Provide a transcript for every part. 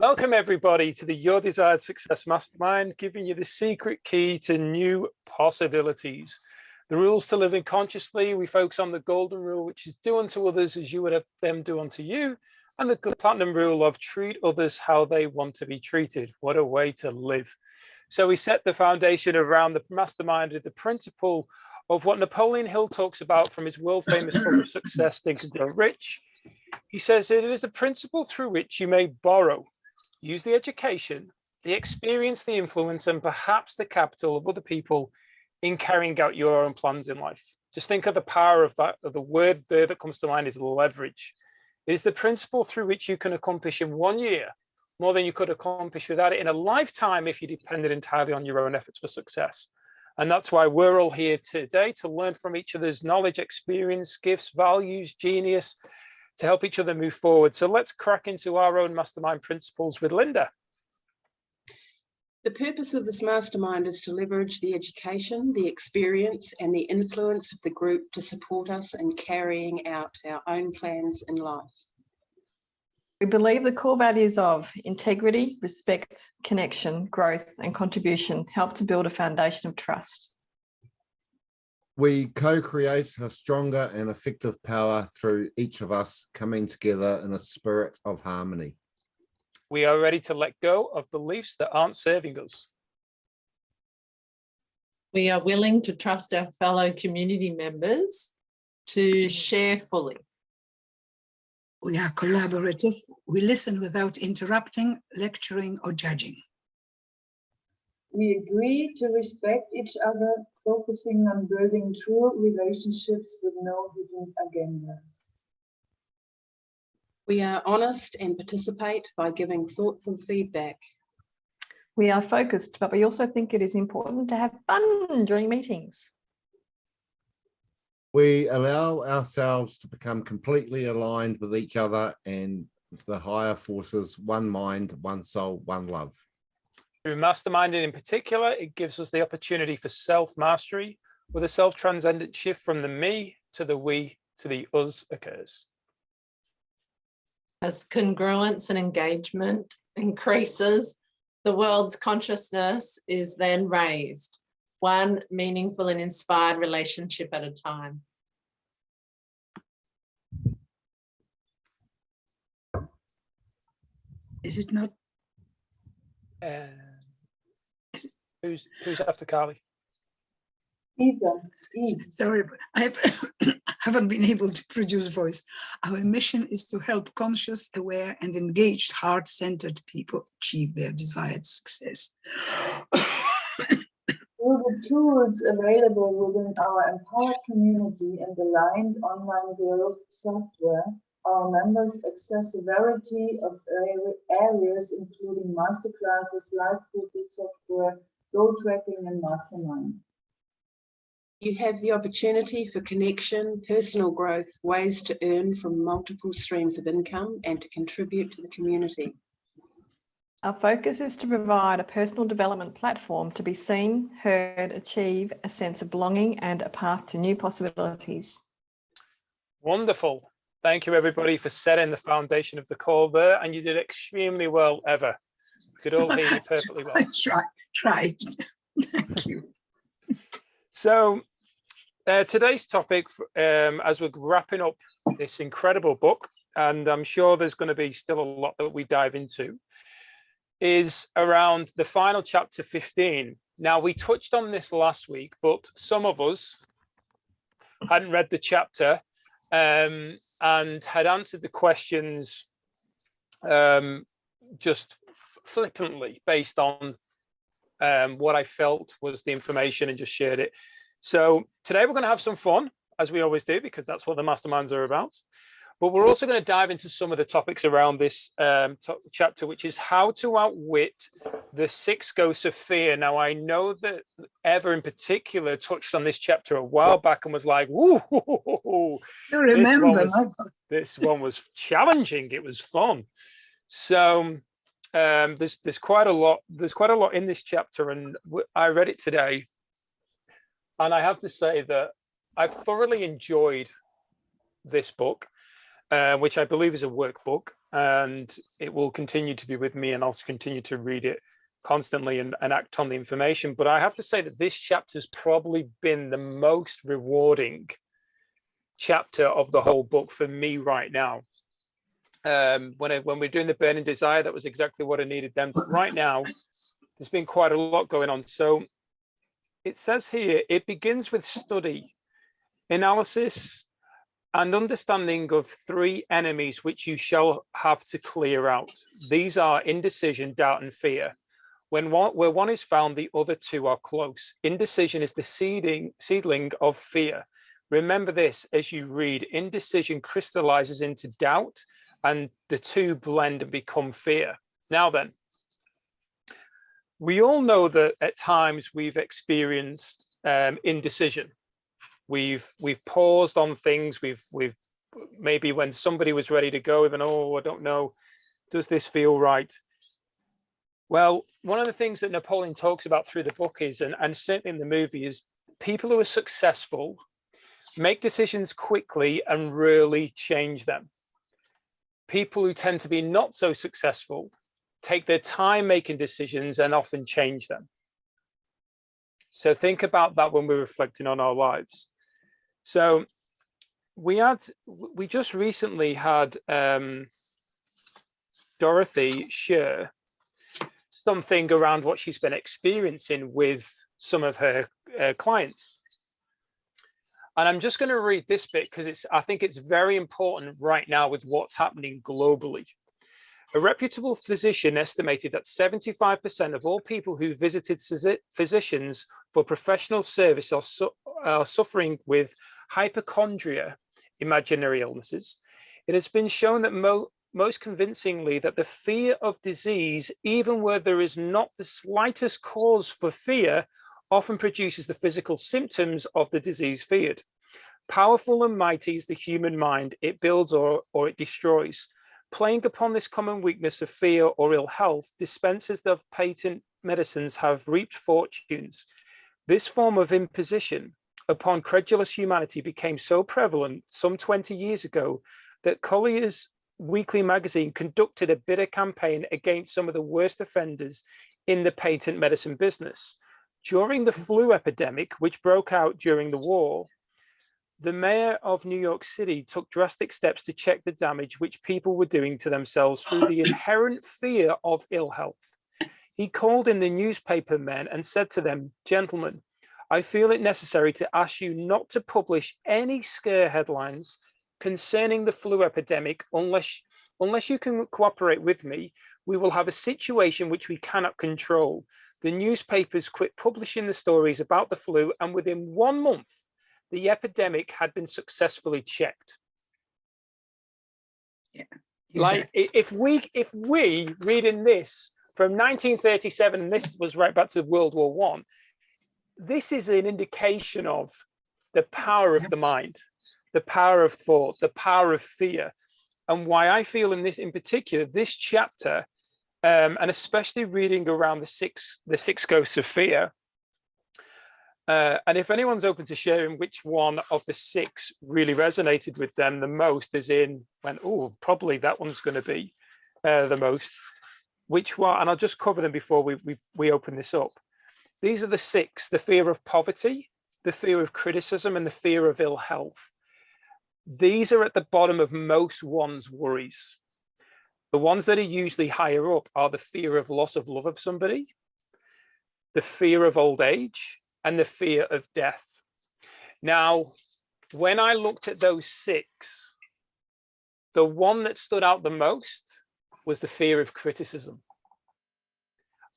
Welcome everybody to the Your Desired Success Mastermind, giving you the secret key to new possibilities. The rules to living consciously. We focus on the golden rule, which is do unto others as you would have them do unto you. And the platinum rule of treat others how they want to be treated. What a way to live. So we set the foundation around the mastermind of the principle of what Napoleon Hill talks about from his world famous book of success, Think and Grow Rich. He says it is the principle through which you may borrow, use the education, the experience, the influence, and perhaps the capital of other people in carrying out your own plans in life. Just think of the power of that. The word there that comes to mind is leverage. It is the principle through which you can accomplish in 1 year more than you could accomplish without it in a lifetime if you depended entirely on your own efforts for success. And that's why we're all here today, to learn from each other's knowledge, experience, gifts, values, genius, to help each other move forward. So let's crack into our own mastermind principles with Linda. The purpose of this mastermind is to leverage the education, the experience, and the influence of the group to support us in carrying out our own plans in life. We believe the core values of integrity, respect, connection, growth, and contribution help to build a foundation of trust. We co-create a stronger and effective power through each of us coming together in a spirit of harmony. We are ready to let go of beliefs that aren't serving us. We are willing to trust our fellow community members to share fully. We are collaborative. We listen without interrupting, lecturing, or judging. We agree to respect each other, focusing on building true relationships with no hidden agendas. We are honest and participate by giving thoughtful feedback. We are focused, but we also think it is important to have fun during meetings. We allow ourselves to become completely aligned with each other and the higher forces, one mind, one soul, one love. Through masterminding in particular, it gives us the opportunity for self-mastery, where the self-transcendent shift from the me to the we to the us occurs. As congruence and engagement increases, the world's consciousness is then raised, one meaningful and inspired relationship at a time. Is it not? Who's after Carly? Eve. Sorry, but I haven't been able to produce voice. Our mission is to help conscious, aware, and engaged, heart-centered people achieve their desired success. Through the tools available within our empowered community and aligned online growth software, our members access a variety of areas, including masterclasses, live copy software, goal tracking, and mastermind. You have the opportunity for connection, personal growth, ways to earn from multiple streams of income, and to contribute to the community. Our focus is to provide a personal development platform to be seen, heard, achieve a sense of belonging and a path to new possibilities. Wonderful. Thank you, everybody, for setting the foundation of the call there. And you did extremely well, Eva. We could all hear you perfectly well. I tried. Thank you. So today's topic, as we're wrapping up this incredible book, and I'm sure there's going to be still a lot that we dive into, is around the final chapter 15. Now, we touched on this last week, but some of us hadn't read the chapter and had answered the questions just flippantly based on what I felt was the information and just shared it. So today we're going to have some fun, as we always do, because that's what the masterminds are about. But we're also going to dive into some of the topics around this chapter, which is how to outwit the 6 ghosts of fear. Now, I know that Eva in particular touched on this chapter a while back and was like, woo, You remember, this one was challenging. It was fun. So there's quite a lot. There's quite a lot in this chapter, and I read it today. And I have to say that I've thoroughly enjoyed this book, which I believe is a workbook. and it will continue to be with me, and I'll continue to read it constantly and act on the information. But I have to say that this chapter has probably been the most rewarding chapter of the whole book for me right now. When we're doing the burning desire, that was exactly what I needed then. But right now, there's been quite a lot going on. So it says here, it begins with study, analysis, and understanding of 3 enemies which you shall have to clear out. These are indecision, doubt, and fear. Where one is found, the other 2 are close. Indecision is the seedling of fear. Remember this as you read. Indecision crystallizes into doubt, and the 2 blend and become fear. Now then, we all know that at times we've experienced indecision. We've paused on things. We've maybe when somebody was ready to go, even, oh, I don't know, does this feel right? Well, one of the things that Napoleon talks about through the book is, and certainly in the movie, is people who are successful make decisions quickly and rarely change them. People who tend to be not so successful take their time making decisions and often change them. So think about that when we're reflecting on our lives. So we just recently had Dorothy share something around what she's been experiencing with some of her clients. And I'm just going to read this bit because I think it's very important right now with what's happening globally. A reputable physician estimated that 75% of all people who visited physicians for professional service are suffering with hypochondria, imaginary illnesses. It has been shown that most convincingly that the fear of disease, even where there is not the slightest cause for fear, often produces the physical symptoms of the disease feared. Powerful and mighty is the human mind. It builds or it destroys. Playing upon this common weakness of fear or ill health, dispensers of patent medicines have reaped fortunes. This form of imposition upon credulous humanity became so prevalent some 20 years ago that Collier's Weekly magazine conducted a bitter campaign against some of the worst offenders in the patent medicine business. During the flu epidemic, which broke out during the war, the mayor of New York City took drastic steps to check the damage which people were doing to themselves through the inherent fear of ill health. He called in the newspaper men and said to them, "Gentlemen, I feel it necessary to ask you not to publish any scare headlines concerning the flu epidemic unless you can cooperate with me. We will have a situation which we cannot control." The newspapers quit publishing the stories about the flu, and within 1 month, the epidemic had been successfully checked. Yeah, like if we reading this from 1937, and this was right back to World War I, this is an indication of the power of the mind, the power of thought, the power of fear, and why I feel in this, in particular, this chapter, and especially reading around the six ghosts of fear. And if anyone's open to sharing which one of the 6 really resonated with them the most, as in went, oh, probably that one's going to be the most. Which one? And I'll just cover them before we open this up. These are the 6: the fear of poverty, the fear of criticism, and the fear of ill health. These are at the bottom of most one's worries. The ones that are usually higher up are the fear of loss of love of somebody, the fear of old age, and the fear of death. Now, when I looked at those 6, the one that stood out the most was the fear of criticism.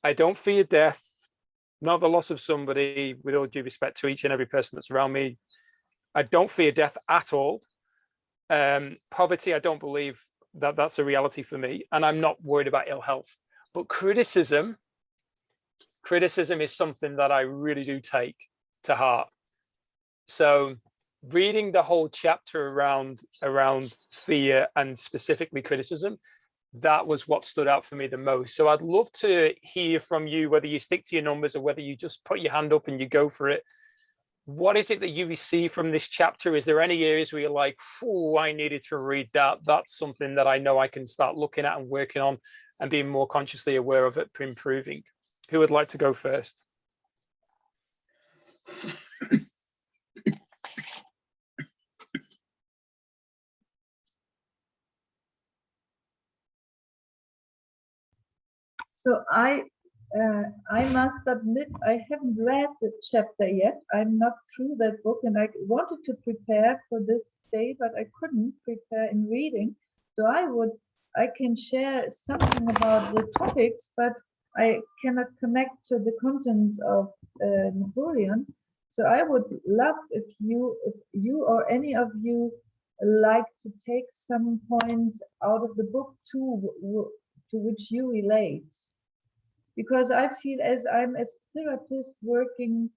I don't fear death, not the loss of somebody, with all due respect to each and every person that's around me. I don't fear death at all. Poverty, I don't believe that that's a reality for me, and I'm not worried about ill health. But criticism is something that I really do take to heart. So reading the whole chapter around fear and specifically criticism, that was what stood out for me the most. So I'd love to hear from you, whether you stick to your numbers or whether you just put your hand up and you go for it. what is it that you receive from this chapter? Is there any areas where you're like, oh, I needed to read that? That's something that I know I can start looking at and working on and being more consciously aware of it, improving. Who would like to go first? So I must admit I haven't read the chapter yet. I'm not through that book, and I wanted to prepare for this day, but I couldn't prepare in reading. So I can share something about the topics, but I cannot connect to the contents of Napoleon. So I would love if you or any of you like to take some points out of the book to which you relate. Because I feel as I'm a therapist working,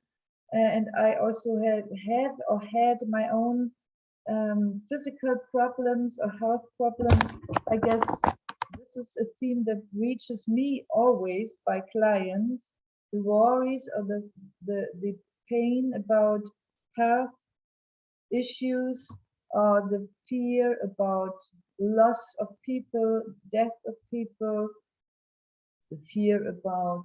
and I also had my own physical problems or health problems. I guess this is a theme that reaches me always by clients, the worries or the pain about health issues, or the fear about loss of people, death of people, the fear about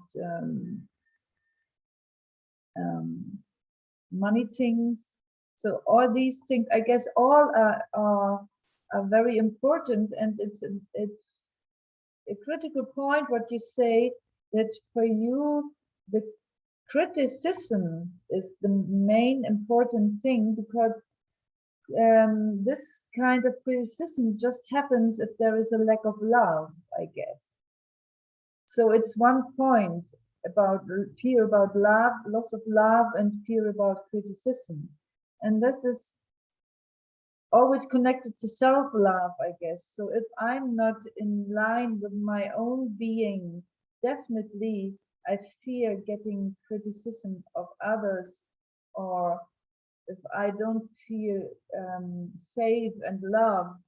money things. So all these things, I guess, all are very important, and it's a critical point what you say, that for you the criticism is the main important thing, because this kind of criticism just happens if there is a lack of love, I guess. So it's one point about fear about love, loss of love, and fear about criticism. And this is always connected to self-love, I guess. So if I'm not in line with my own being, definitely I fear getting criticism of others, or if I don't feel safe and loved,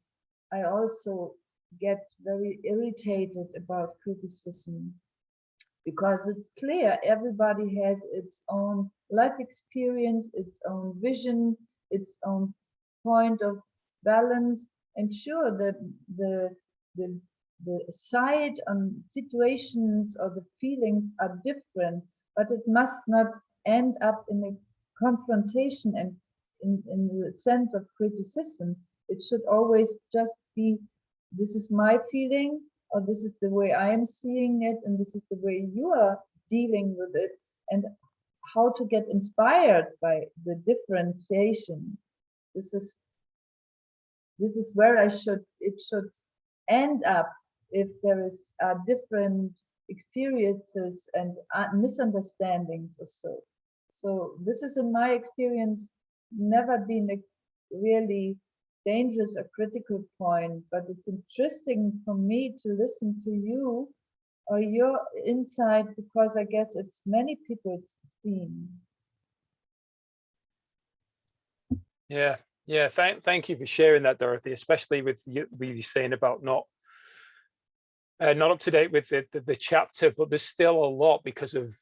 I also get very irritated about criticism, because it's clear everybody has its own life experience, its own vision, its own point of balance, and sure, the side on situations or the feelings are different, but it must not end up in a confrontation and in the sense of criticism. It should always just be, this is my feeling, or this is the way I am seeing it, and this is the way you are dealing with it, and how to get inspired by the differentiation. This is where it should end up, if there is different experiences and misunderstandings or so. So this is, in my experience, never been a really dangerous or critical point, but it's interesting for me to listen to you or your insight, because I guess it's many people's theme. Yeah, thank you for sharing that, Dorothy, especially with you saying about not up to date with the chapter, but there's still a lot because of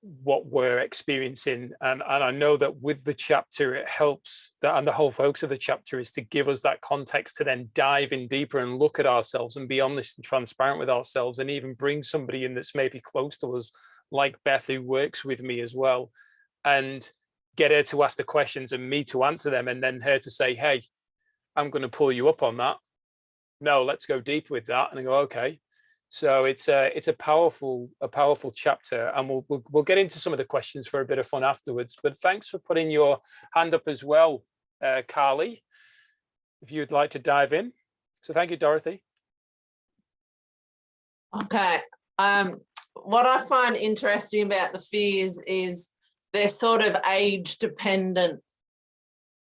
what we're experiencing, and I know that with the chapter it helps that, and the whole focus of the chapter is to give us that context to then dive in deeper and look at ourselves and be honest and transparent with ourselves, and even bring somebody in that's maybe close to us, like Beth, who works with me as well, and get her to ask the questions and me to answer them, and then her to say, hey, I'm going to pull you up on that. No, let's go deep with that. And I go, okay. So it's a powerful chapter, and we'll get into some of the questions for a bit of fun afterwards. But thanks for putting your hand up as well, Carly, if you'd like to dive in. So thank you, Dorothy. Okay. What I find interesting about the fears is they're sort of age dependent,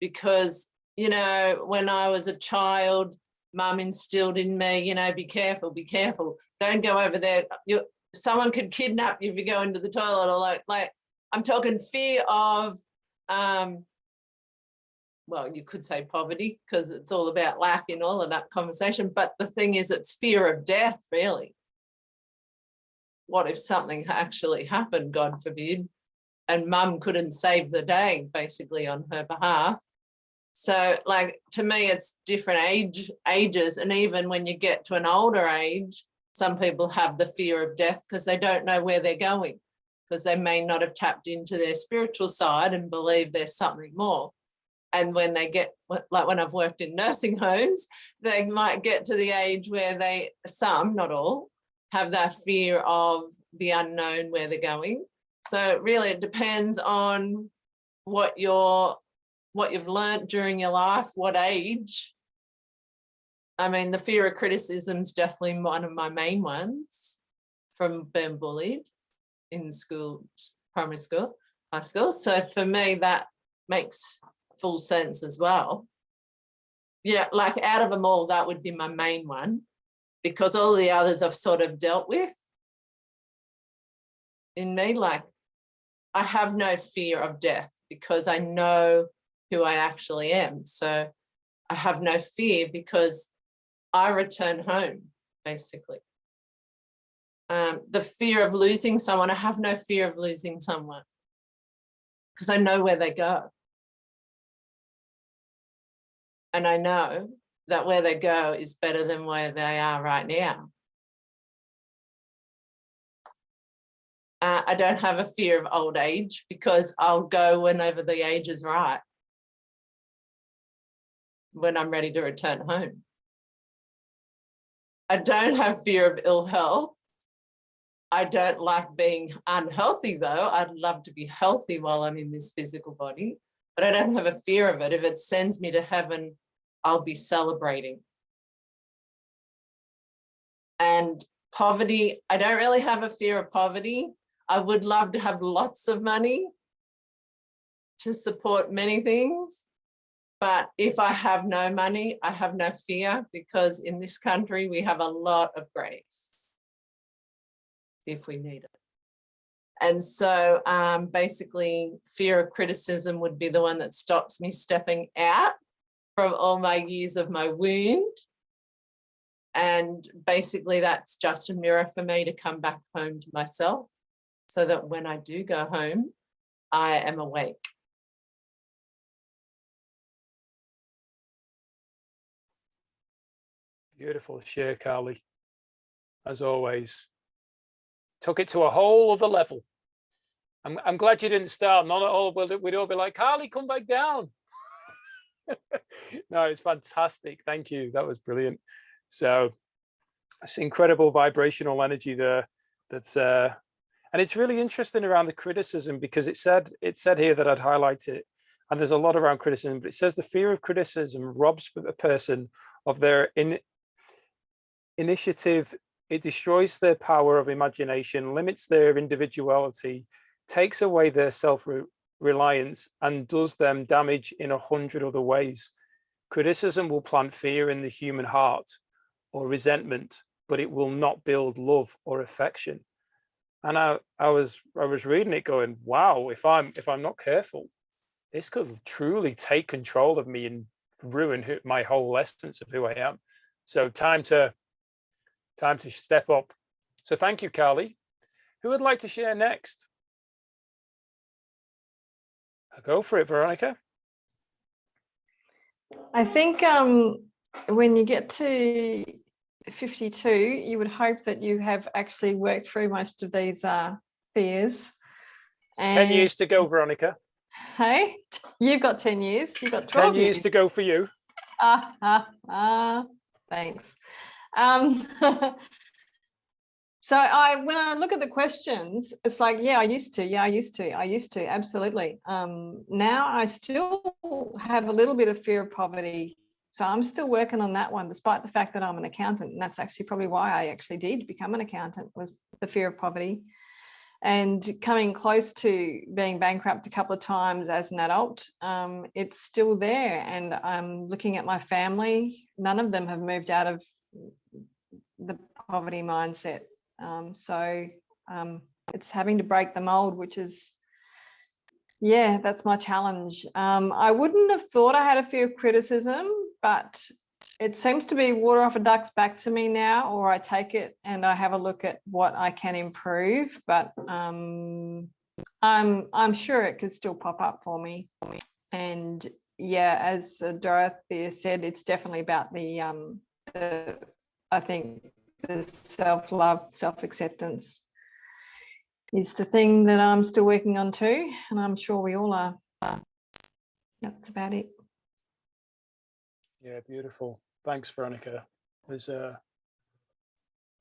because, you know, when I was a child, Mum instilled in me, you know, be careful, don't go over there. Someone could kidnap you if you go into the toilet, or like I'm talking fear of, well, you could say poverty, because it's all about lack in all of that conversation. But the thing is, it's fear of death, really. What if something actually happened, God forbid, and mum couldn't save the day basically on her behalf. So like, to me, it's different ages. And even when you get to an older age, some people have the fear of death because they don't know where they're going, because they may not have tapped into their spiritual side and believe there's something more. And when they get, like when I've worked in nursing homes, they might get to the age where they, some, not all, have that fear of the unknown, where they're going. So really it depends on what you've learned during your life, what age. I mean, the fear of criticism is definitely one of my main ones from being bullied in school, primary school, high school. So for me, that makes full sense as well. Yeah, like out of them all, that would be my main one, because all the others I've sort of dealt with in me. Like, I have no fear of death because I know who I actually am. So I have no fear because I return home, basically. The fear of losing someone, I have no fear of losing someone because I know where they go. And I know that where they go is better than where they are right now. I don't have a fear of old age because I'll go whenever the age is right, when I'm ready to return home. I don't have fear of ill health. I don't like being unhealthy though. I'd love to be healthy while I'm in this physical body, but I don't have a fear of it. If it sends me to heaven, I'll be celebrating. And poverty, I don't really have a fear of poverty. I would love to have lots of money to support many things. But if I have no money, I have no fear, because in this country, we have a lot of grace if we need it. And so basically, fear of criticism would be the one that stops me stepping out from all my years of my wound. And basically, that's just a mirror for me to come back home to myself, so that when I do go home, I am awake. Beautiful share, Carly. As always, took it to a whole other level. I'm glad you didn't start. Not at all. We'd all be like, Carly, come back down. No, it's fantastic. Thank you. That was brilliant. So it's incredible vibrational energy there. That's and it's really interesting around the criticism, because it said here that I'd highlight it, and there's a lot around criticism, but it says the fear of criticism robs a person of their initiative. It destroys their power of imagination, limits their individuality, takes away their self-reliance, and does them damage in 100 other ways. Criticism will plant fear in the human heart or resentment, but it will not build love or affection. And I was reading it going, wow, if I'm not careful, this could truly take control of me and ruin my whole essence of who I am. So time to step up. So thank you, Carly. Who would like to share next? Go for it, Veronica. I think when you get to 52, you would hope that you have actually worked through most of these fears. And 10 years to go, Veronica. Hey, you've got 10 years. You've got 12 10 years to go for you. Thanks. So when I look at the questions, it's like, yeah, I used to, absolutely. Now I still have a little bit of fear of poverty. So I'm still working on that one, despite the fact that I'm an accountant. And that's actually probably why I actually did become an accountant, was the fear of poverty. And coming close to being bankrupt a couple of times as an adult, it's still there. And I'm looking at my family. None of them have moved out of the poverty mindset. So it's having to break the mold, which is, yeah, that's my challenge. I wouldn't have thought I had a fear of criticism, but it seems to be water off a duck's back to me now, or I take it and I have a look at what I can improve. But I'm sure it could still pop up for me. And yeah, as Dorothea said, it's definitely about the I think the self-love, self-acceptance is the thing that I'm still working on too, and I'm sure we all are. That's about it. Yeah, beautiful. Thanks, Veronica. There's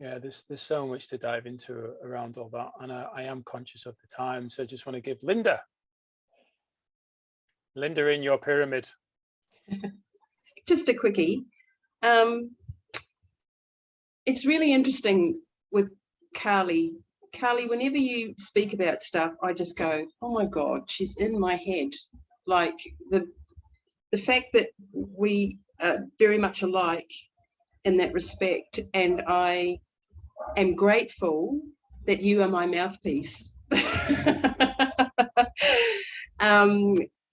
there's so much to dive into around all that, and I am conscious of the time, so I just want to give Linda in your pyramid. Just a quickie. It's really interesting with Carly. Carly, whenever you speak about stuff, I just go, oh my God, she's in my head. Like the fact that we are very much alike in that respect, and I am grateful that you are my mouthpiece.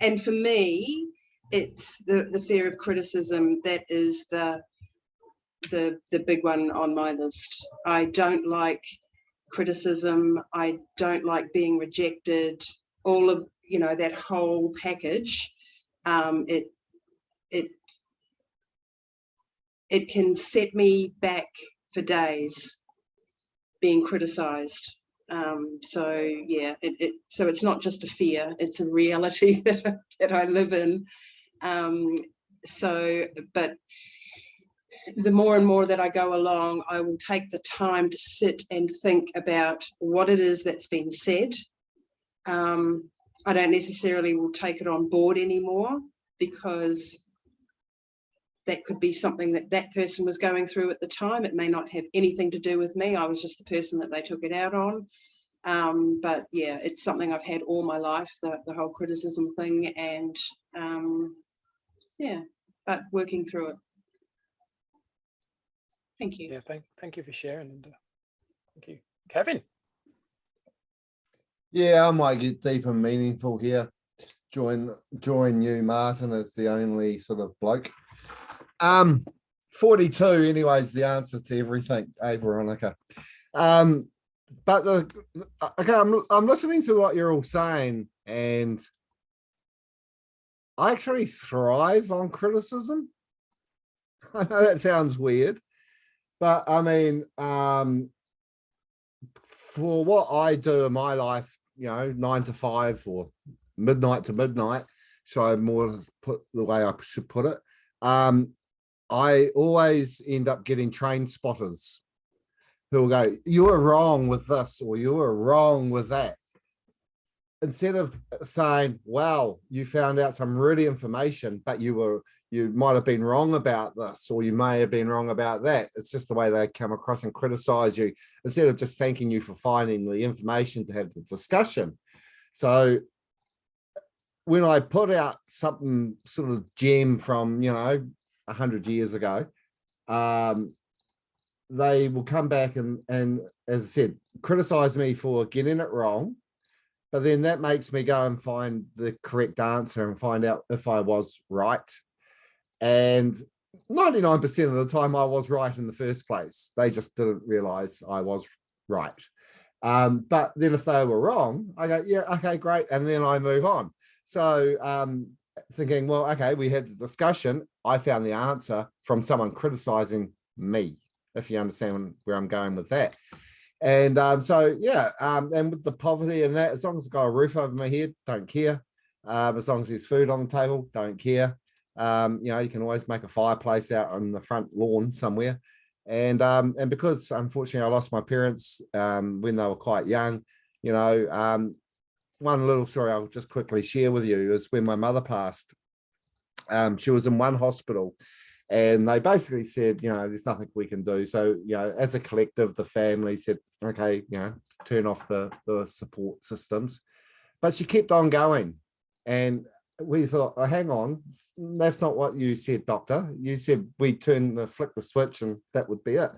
And for me, it's the fear of criticism that is the big one on my list. I don't like criticism. I don't like being rejected. All of, you know, that whole package. It can set me back for days being criticized. So yeah, so it's not just a fear, it's a reality that I live in. But the more and more that I go along, I will take the time to sit and think about what it is that's been said. I don't necessarily will take it on board anymore, because that could be something that person was going through at the time. It may not have anything to do with me. I was just the person that they took it out on. But yeah, it's something I've had all my life, the whole criticism thing, and yeah, but working through it. Thank you. Yeah, thank you for sharing, Linda. Thank you. Kevin? Yeah, I might get deep and meaningful here. Join you, Martin, as the only sort of bloke. 42 anyways, the answer to everything. Hey, Veronica. But okay, I'm listening to what you're all saying, and I actually thrive on criticism. I know that sounds weird, but I mean, for what I do in my life, you know, 9 to 5 or midnight to midnight, so I more put the way I should put it. I always end up getting train spotters who will go, you were wrong with this, or you were wrong with that. Instead of saying, wow, you found out some really information, but you might have been wrong about this, or you may have been wrong about that. It's just the way they come across and criticize you, instead of just thanking you for finding the information to have the discussion. So when I put out something sort of gem from, you know, 100 years ago, they will come back and as I said, criticize me for getting it wrong, but then that makes me go and find the correct answer and find out if I was right. And 99% of the time I was right in the first place. They just didn't realize I was right. But then if they were wrong, I go, yeah, okay, great. And then I move on. So thinking, well, okay, we had the discussion. I found the answer from someone criticizing me, if you understand where I'm going with that. And so, yeah, and with the poverty and that, as long as I've got a roof over my head, don't care. As long as there's food on the table, don't care. You know, you can always make a fireplace out on the front lawn somewhere. And because, unfortunately, I lost my parents when they were quite young, you know, one little story I'll just quickly share with you is when my mother passed. She was in one hospital, and they basically said, you know, there's nothing we can do. So, you know, as a collective, the family said, okay, you know, turn off the support systems. But she kept on going. And we thought, oh, hang on, that's not what you said, doctor. You said we flick the switch and that would be it.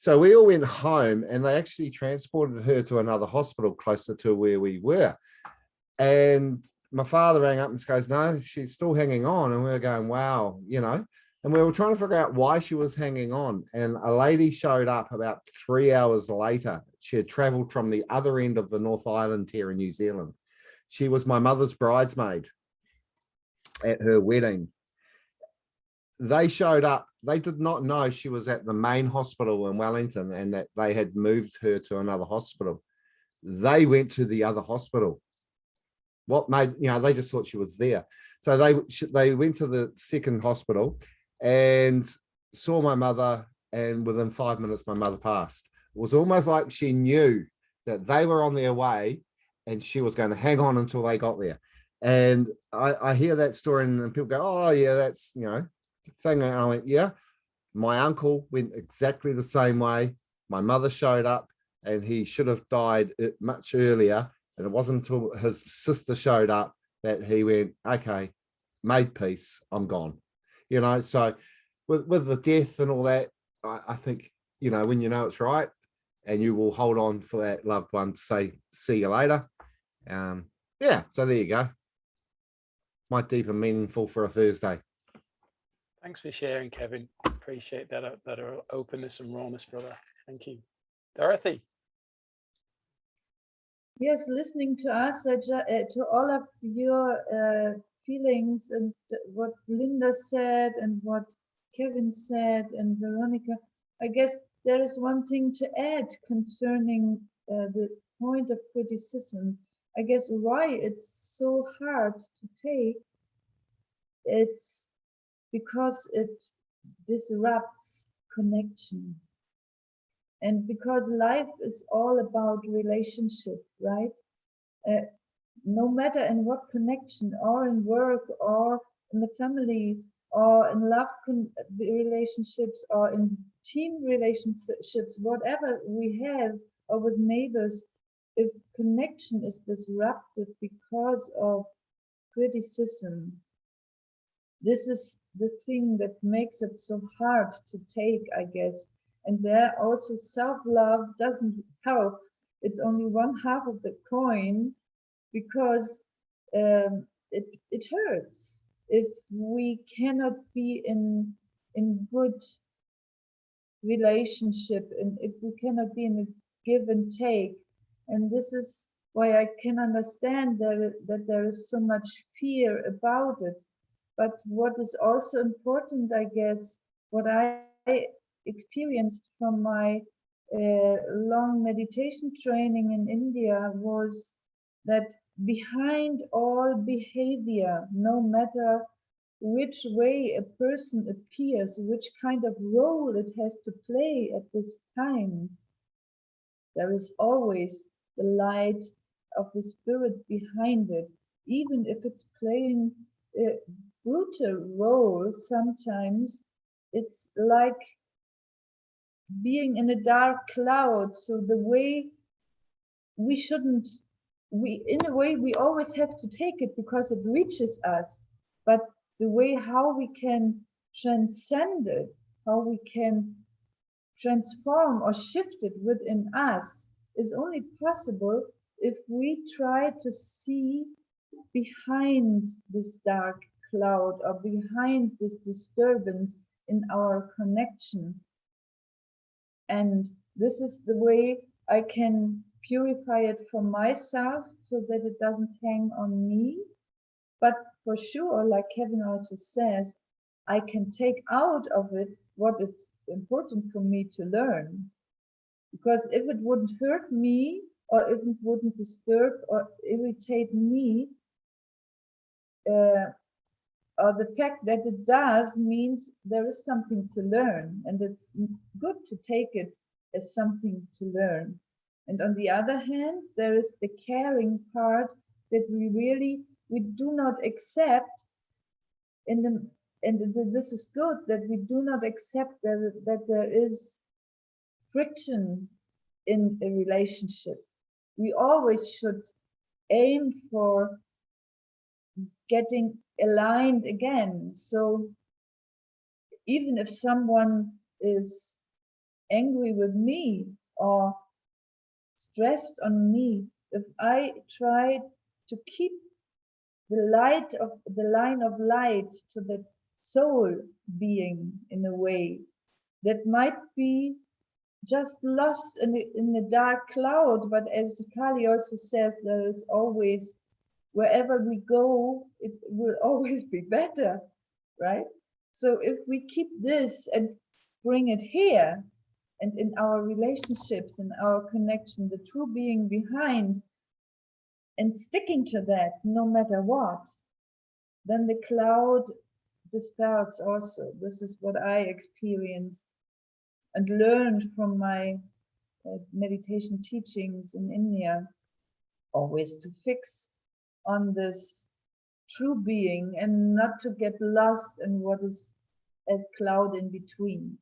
So we all went home, and they actually transported her to another hospital closer to where we were. And my father rang up and goes, no, she's still hanging on. And we were going, wow, you know, And we were trying to figure out why she was hanging on. And a lady showed up about 3 hours later. She had traveled from the other end of the North Island here in New Zealand. She was my mother's bridesmaid at her wedding. They showed up. They did not know she was at the main hospital in Wellington and that they had moved her to another hospital. They went to the other hospital. What made, they just thought she was there. So they went to the second hospital and saw my mother, and within 5 minutes, my mother passed. It was almost like she knew that they were on their way and she was going to hang on until they got there. And I hear that story and people go, oh yeah, that's, thing. And I went, yeah, my uncle went exactly the same way. My mother showed up and he should have died much earlier. And it wasn't until his sister showed up that he went, okay, made peace, I'm gone. So with the death and all that, I think, when it's right, and you will hold on for that loved one to say, see you later. Yeah, so there you go. My deep and meaningful for a Thursday. Thanks for sharing, Kevin. Appreciate that openness and rawness, brother. Thank you. Dorothy. Yes, listening to us, to all of your feelings and what Linda said and what Kevin said and Veronica, I guess there is one thing to add concerning the point of criticism. I guess why it's so hard to take, it's because it disrupts connection. And because life is all about relationship, right? No matter in what connection, or in work, or in the family, or in love relationships, or in team relationships, whatever we have, or with neighbors, if connection is disrupted because of criticism, this is the thing that makes it so hard to take, I guess. And there also self-love doesn't help. It's only one half of the coin, because it hurts if we cannot be in good relationship, and if we cannot be in a give and take. And this is why I can understand that there is so much fear about it. But what is also important, I guess, what I experienced from my long meditation training in India was that behind all behavior, no matter which way a person appears, which kind of role it has to play at this time, there is always the light of the spirit behind it, even if it's playing a brutal role. Sometimes it's like being in a dark cloud. So the way in a way we always have to take it because it reaches us, but the way how we can transcend it, how we can transform or shift it within us, is only possible if we try to see behind this dark cloud, or behind this disturbance in our connection. And this is the way I can purify it for myself, so that it doesn't hang on me. But for sure, like Kevin also says, I can take out of it what it's important for me to learn. Because if it wouldn't hurt me, or if it wouldn't disturb or irritate me, or the fact that it does, means there is something to learn, and it's good to take it as something to learn. And on the other hand, there is the caring part that we do not accept and this is good, that we do not accept that there is friction in a relationship. We always should aim for getting aligned again. So even if someone is angry with me or stressed on me, if I try to keep the line of light, so that soul being in a way that might be just lost in the dark cloud. But as Kali also says, there is always, wherever we go, it will always be better, right? So if we keep this and bring it here, and in our relationships, in our connection, the true being behind, and sticking to that no matter what, then the cloud dispels also. This is what I experienced and learned from my meditation teachings in India, always to fix on this true being and not to get lost in what is as cloud in between.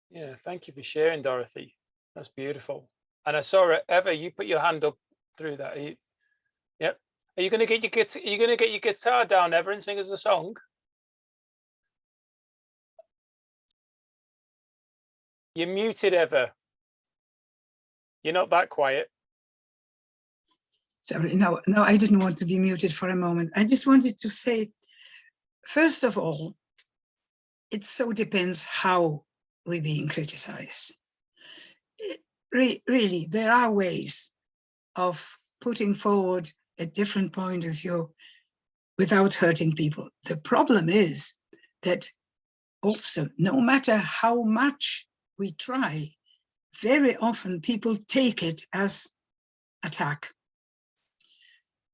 Yeah, thank you for sharing, Dorothy. That's beautiful. And I saw Eva, you put your hand up through that. Yep. Are you going to get your guitar down, Eva, and sing us a song? You're muted, Eva. You're not that quiet. Sorry, no, I didn't want to be muted for a moment. I just wanted to say, first of all, it so depends how we're being criticized. Really, there are ways of putting forward a different point of view without hurting people. The problem is that also, no matter how much we try, very often people take it as attack.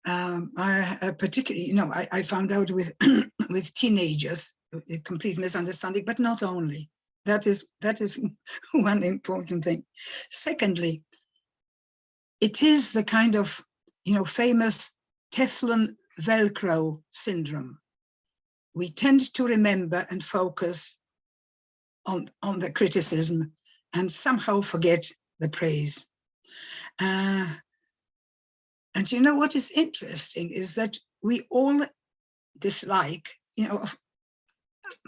I particularly, I found out with with teenagers, a complete misunderstanding, but not only. That is one important thing. Secondly, it is the kind of, famous Teflon Velcro syndrome. We tend to remember and focus on the criticism and somehow forget the praise. And what is interesting is that we all dislike,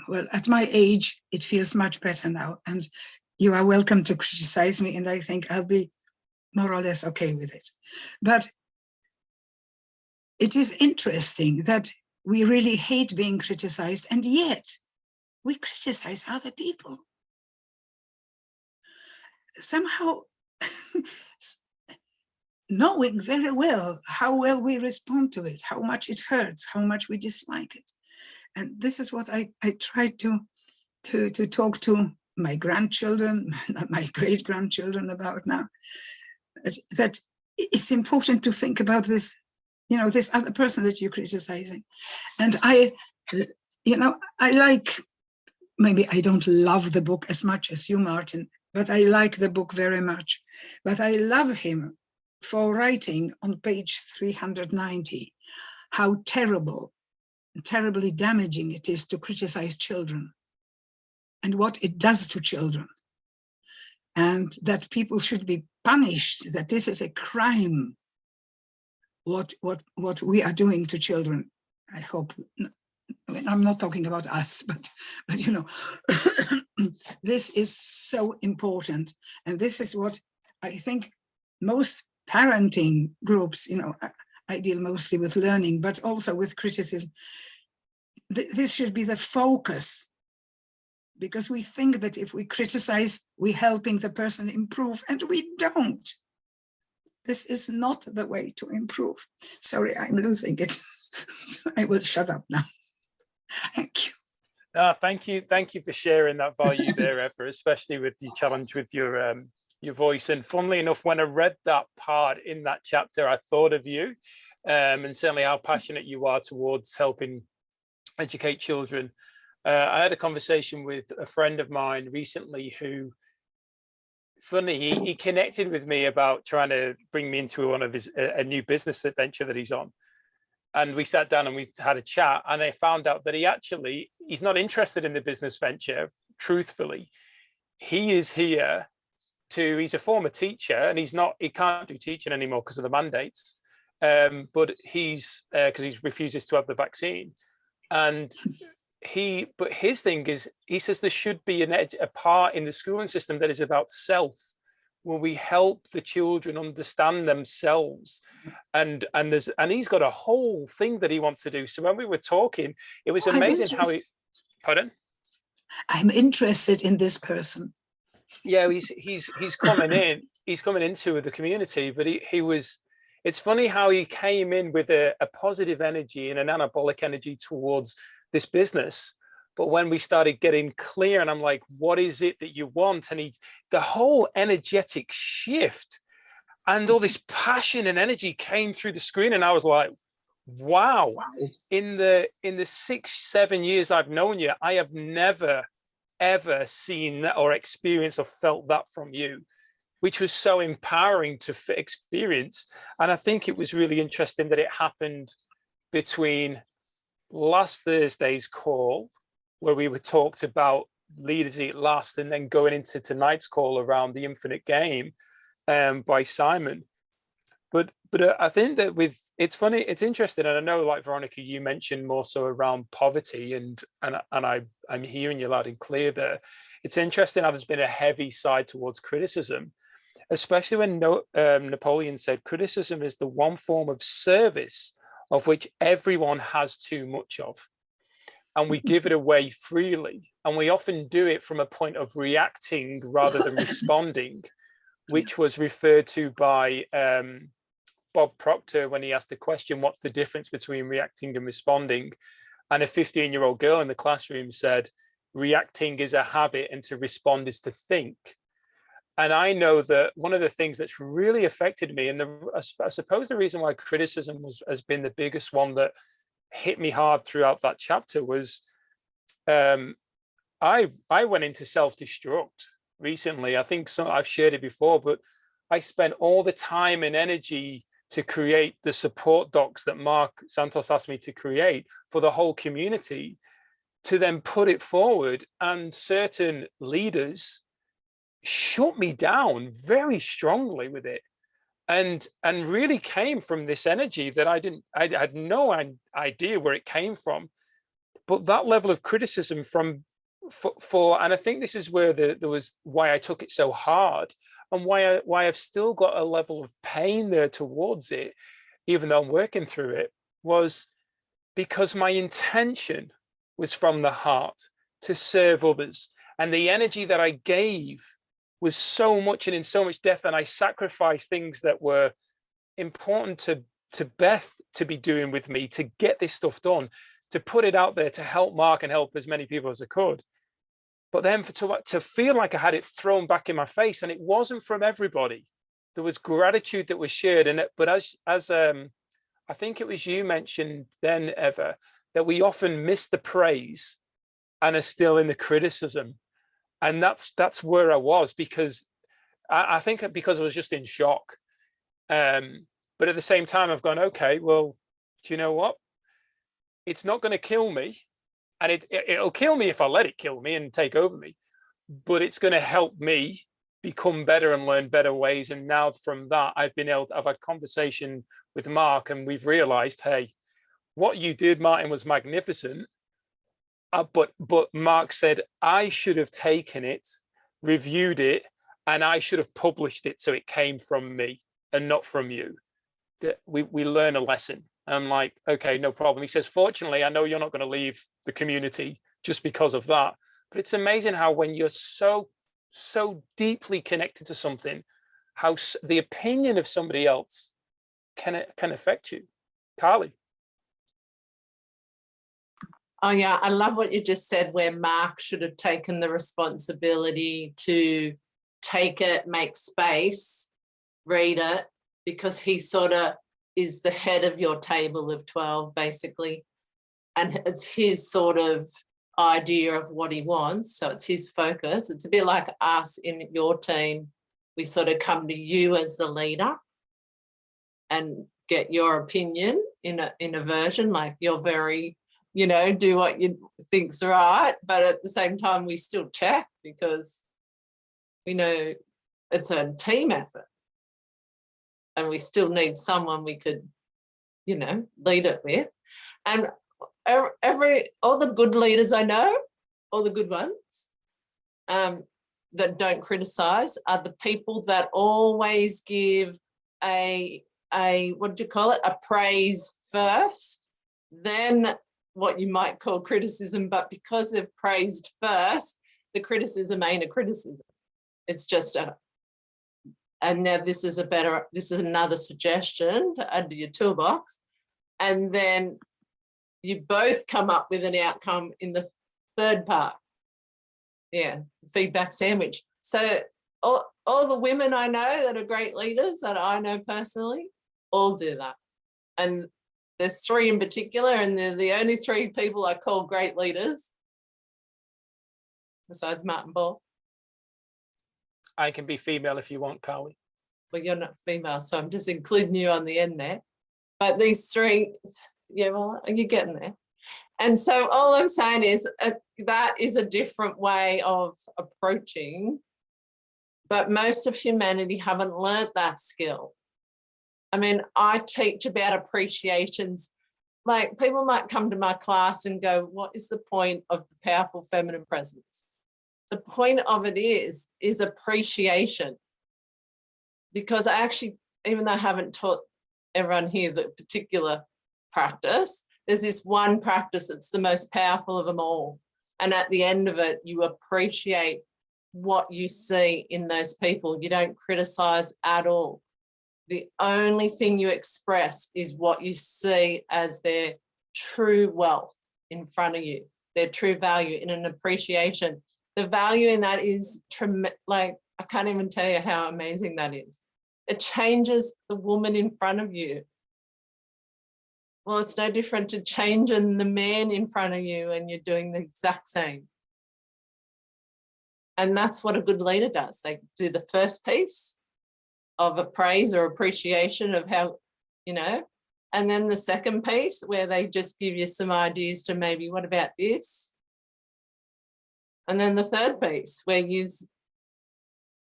well, at my age, it feels much better now. And you are welcome to criticize me, and I think I'll be more or less okay with it. But it is interesting that we really hate being criticized, and yet we criticize other people. Somehow, knowing very well how well we respond to it, how much it hurts, how much we dislike it. And this is what I try to talk to my grandchildren, my great-grandchildren about now, that it's important to think about this, this other person that you're criticizing. And I like, maybe I don't love the book as much as you, Martin, but I like the book very much. But I love him for writing on page 390, how terribly damaging it is to criticize children and what it does to children. And that people should be punished, that this is a crime, what we are doing to children. I hope, I'm not talking about us, but this is so important. And this is what I think most parenting groups, I deal mostly with learning, but also with criticism. This should be the focus, because we think that if we criticize, we're helping the person improve, and we don't. This is not the way to improve. Sorry, I'm losing it. So I will shut up now. Thank you. Thank you. Thank you for sharing that value there, Eva, especially with the challenge with your voice. And funnily enough, when I read that part in that chapter, I thought of you, and certainly how passionate you are towards helping educate children. I had a conversation with a friend of mine recently who, funny, he connected with me about trying to bring me into one of his a new business adventure that he's on. And we sat down and we had a chat, and I found out that he's not interested in the business venture, truthfully. He is here he's a former teacher, and he can't do teaching anymore because of the mandates. But because he refuses to have the vaccine. And but his thing is, he says there should be a part in the schooling system that is about self, where we help the children understand themselves. And he's got a whole thing that he wants to do. So when we were talking, it was amazing how he, pardon? I'm interested in this person. Yeah, he's coming in, he's coming into the community, but he was, it's funny how he came in with a positive energy and an anabolic energy towards this business. But when we started getting clear, and I'm like, what is it that you want? And the whole energetic shift and all this passion and energy came through the screen. And I was like, wow, in the 6-7 years I've known you, I have never, ever seen that or experienced or felt that from you, which was so empowering to experience. And I think it was really interesting that it happened between last Thursday's call, where we were talked about Leaders Eat Last, and then going into tonight's call around the Infinite Game by Simon. But I think that it's funny, it's interesting, and I know, like Veronica, you mentioned more so around poverty, and I'm hearing you loud and clear there. It's interesting how there's been a heavy side towards criticism, especially when Napoleon said criticism is the one form of service of which everyone has too much of. And we give it away freely. And we often do it from a point of reacting rather than responding, which was referred to by Bob Proctor when he asked the question, what's the difference between reacting and responding? And a 15-year-old girl in the classroom said, reacting is a habit and to respond is to think. And I know that one of the things that's really affected me, and I suppose the reason why criticism has been the biggest one that hit me hard throughout that chapter, was I went into self-destruct recently. I think I've shared it before, but I spent all the time and energy to create the support docs that Mark Santos asked me to create for the whole community, to then put it forward, and certain leaders shut me down very strongly with it, and really came from this energy that I had no idea where it came from. But that level of criticism and I think this is where there was why I took it so hard, and why I've still got a level of pain there towards it, even though I'm working through it, was because my intention was from the heart to serve others, and the energy that I gave was so much and in so much depth, and I sacrificed things that were important to Beth to be doing with me to get this stuff done, to put it out there, to help Mark and help as many people as I could. But then to feel like I had it thrown back in my face, and it wasn't from everybody. There was gratitude that was shared, but as I think it was you mentioned then, Eva, that we often miss the praise and are still in the criticism. And that's where I was, because I think because I was just in shock. But at the same time, I've gone, okay, well, do you know what? It's not going to kill me. And it'll kill me if I let it kill me and take over me. But it's going to help me become better and learn better ways. And now from that, I've had conversation with Mark, and we've realized, hey, what you did, Martin, was magnificent. But Mark said, I should have taken it, reviewed it, and I should have published it so it came from me and not from you. That we learn a lesson. I'm like, okay, no problem. He says, fortunately, I know you're not going to leave the community just because of that. But it's amazing how when you're so deeply connected to something, how the opinion of somebody else can affect you. Carly. Oh yeah, I love what you just said, where Mark should have taken the responsibility to take it, make space, read it, because he sort of is the head of your table of 12, basically. And it's his sort of idea of what he wants. So it's his focus. It's a bit like us in your team. We sort of come to you as the leader and get your opinion in a version, like you're very, do what you think's right. But at the same time, we still check, because we know it's a team effort. And we still need someone we could, lead it with. And all the good leaders I know, all the good ones, that don't criticize are the people that always give a what do you call it? A praise first, then what you might call criticism, but because they've praised first, the criticism ain't a criticism. It's just and now this is another suggestion to add to your toolbox. And then you both come up with an outcome in the third part. Yeah, the feedback sandwich. So all the women I know that are great leaders that I know personally, all do that. And there's 3 in particular, and they're the only 3 people I call great leaders, besides Martin Ball. I can be female if you want, Carly. Well, you're not female, so I'm just including you on the end there. But these 3, yeah, well, you're getting there. And so all I'm saying is that is a different way of approaching, but most of humanity haven't learned that skill. I mean, I teach about appreciations. Like, people might come to my class and go, what is the point of the powerful feminine presence? The point of it is appreciation. Because I actually, even though I haven't taught everyone here the particular practice, there's this one practice that's the most powerful of them all. And at the end of it, you appreciate what you see in those people. You don't criticize at all. The only thing you express is what you see as their true wealth in front of you, their true value in an appreciation. The value in that is like, I can't even tell you how amazing that is. It changes the woman in front of you. Well, it's no different to changing the man in front of you, and you're doing the exact same. And that's what a good leader does. They do the first piece of a praise or appreciation of how, you know, and then the second piece where they just give you some ideas to maybe, what about this? And then the third piece where you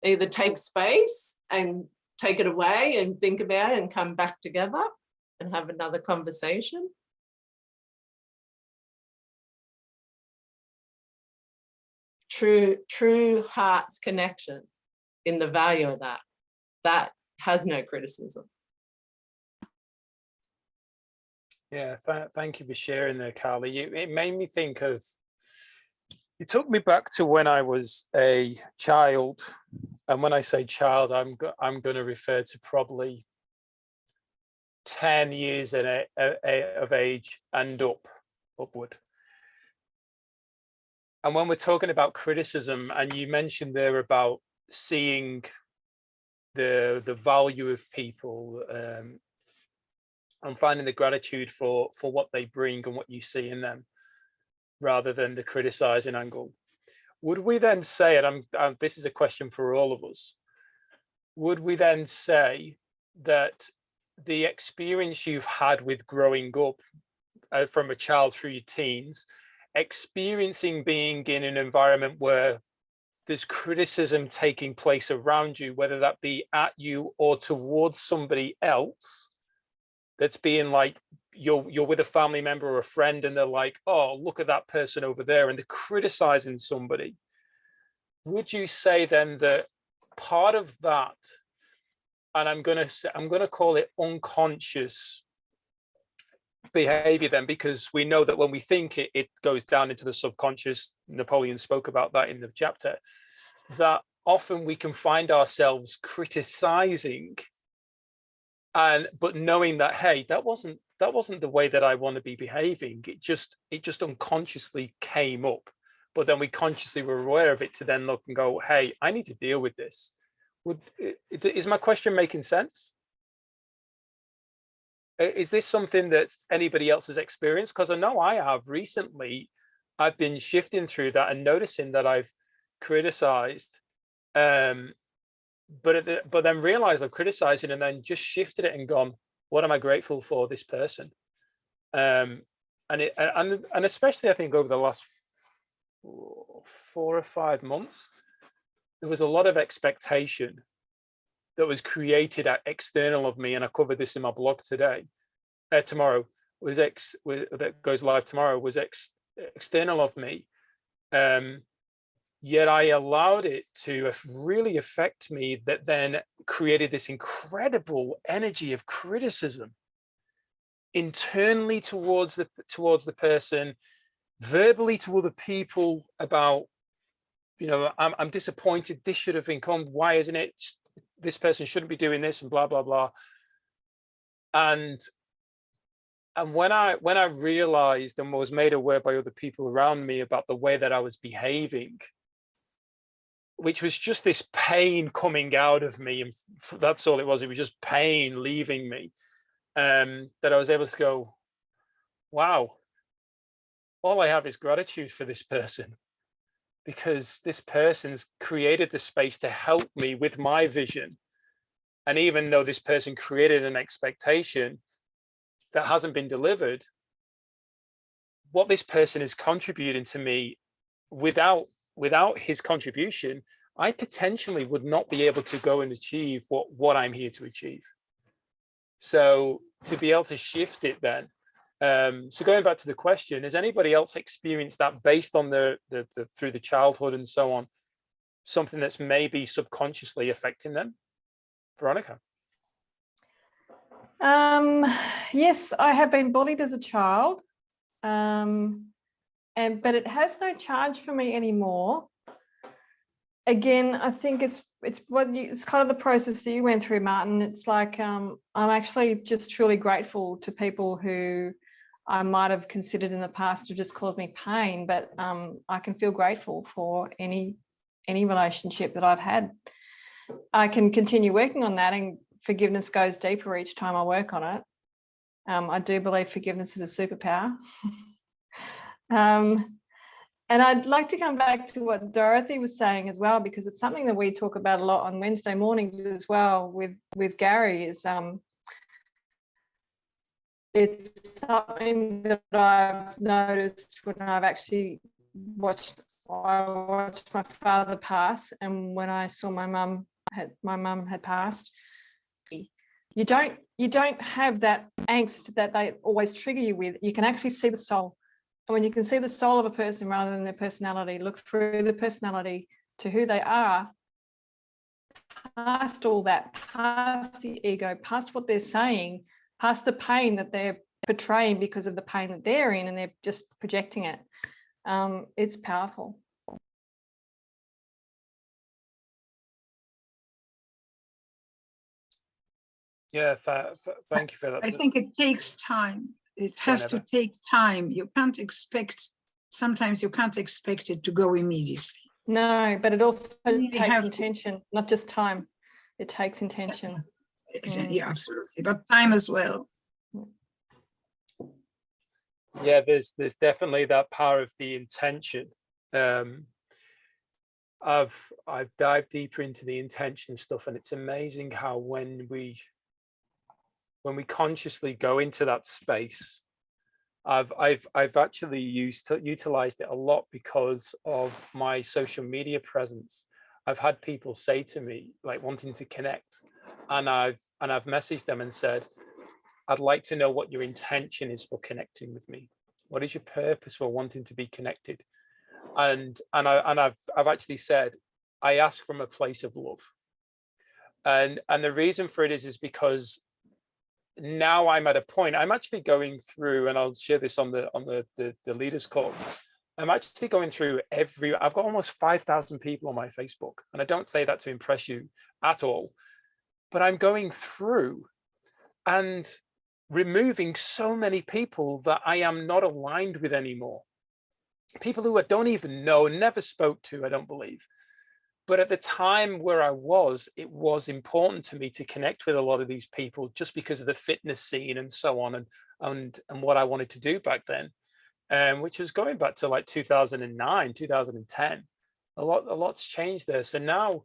either take space and take it away and think about it and come back together and have another conversation. True heart's connection in the value of that has no criticism. Yeah, thank you for sharing there, Carly. It made me think of, it took me back to when I was a child. And when I say child, I'm going to refer to probably 10 years of age and upward. And when we're talking about criticism, and you mentioned there about seeing the value of people, and finding the gratitude for what they bring and what you see in them, rather than the criticizing angle. Would we then say, and this is a question for all of us, would we then say that the experience you've had with growing up from a child through your teens, experiencing being in an environment where there's criticism taking place around you, whether that be at you or towards somebody else, that's being like, you're with a family member or a friend, and they're like, oh, look at that person over there, and they're criticizing somebody. Would you say then that part of that, and I'm gonna call it unconscious behavior then, because we know that when we think it goes down into the subconscious. Napoleon spoke about that in the chapter, that often we can find ourselves criticizing, but knowing that, hey, that wasn't the way that I want to be behaving. It just unconsciously came up, but then we consciously were aware of it to then look and go, hey, I need to deal with this. Is my question making sense? Is this something that anybody else has experienced? Because I know I have recently. I've been shifting through that and noticing that I've criticized, but then realized I'm criticizing, and then just shifted it and gone, what am I grateful for this person? And especially I think over the last 4 or 5 months, there was a lot of expectation that was created at external of me, and I covered this in my blog today. Tomorrow that goes live tomorrow, was external of me, yet I allowed it to really affect me, that then created this incredible energy of criticism internally towards the person, verbally to other people about, I'm disappointed, this should have been come, why isn't it, this person shouldn't be doing this, and blah blah blah. And when I realized and was made aware by other people around me about the way that I was behaving, which was just this pain coming out of me, and that's all it was just pain leaving me, that I was able to go, wow, all I have is gratitude for this person, because this person's created the space to help me with my vision. And even though this person created an expectation that hasn't been delivered, what this person is contributing to me, without his contribution, I potentially would not be able to go and achieve what I'm here to achieve. So to be able to shift it then, so going back to the question, has anybody else experienced that based on the through the childhood and so on, something that's maybe subconsciously affecting them? Veronica? Yes, I have been bullied as a child, but it has no charge for me anymore. Again, I think it's kind of the process that you went through, Martin. It's like I'm actually just truly grateful to people who I might have considered in the past to just cause me pain, but I can feel grateful for any relationship that I've had. I can continue working on that, and forgiveness goes deeper each time I work on it. I do believe forgiveness is a superpower. And I'd like to come back to what Dorothy was saying as well, because it's something that we talk about a lot on Wednesday mornings as well with Gary, is it's something that I've noticed when I've actually watched my father pass, and when I saw my mum had passed. You don't have that angst that they always trigger you with. You can actually see the soul. And when you can see the soul of a person rather than their personality, look through the personality to who they are, past all that, past the ego, past what they're saying, past the pain that they're portraying because of the pain that they're in, and they're just projecting it. It's powerful. Yeah, thank you for that. I think it takes time. It has to take time. Sometimes you can't expect it to go immediately. No, but it also You takes have to- intention, not just time. It takes intention. Yeah, absolutely. But time as well. Yeah, there's definitely that power of the intention. I've dived deeper into the intention stuff, and it's amazing how when we consciously go into that space, I've actually utilized it a lot because of my social media presence. I've had people say to me, like, wanting to connect, and I've messaged them and said, I'd like to know what your intention is for connecting with me. What is your purpose for wanting to be connected? And I've actually said, I ask from a place of love. And the reason for it is because now I'm at a point, I'm actually going through, and I'll share this on the leaders call. I'm actually going through I've got almost 5,000 people on my Facebook, and I don't say that to impress you at all, but I'm going through and removing so many people that I am not aligned with anymore. People who I don't even know, never spoke to, I don't believe. But at the time where it was important to me to connect with a lot of these people just because of the fitness scene and so on, and what I wanted to do back then, which was going back to like 2009, 2010. A lot's changed there. So now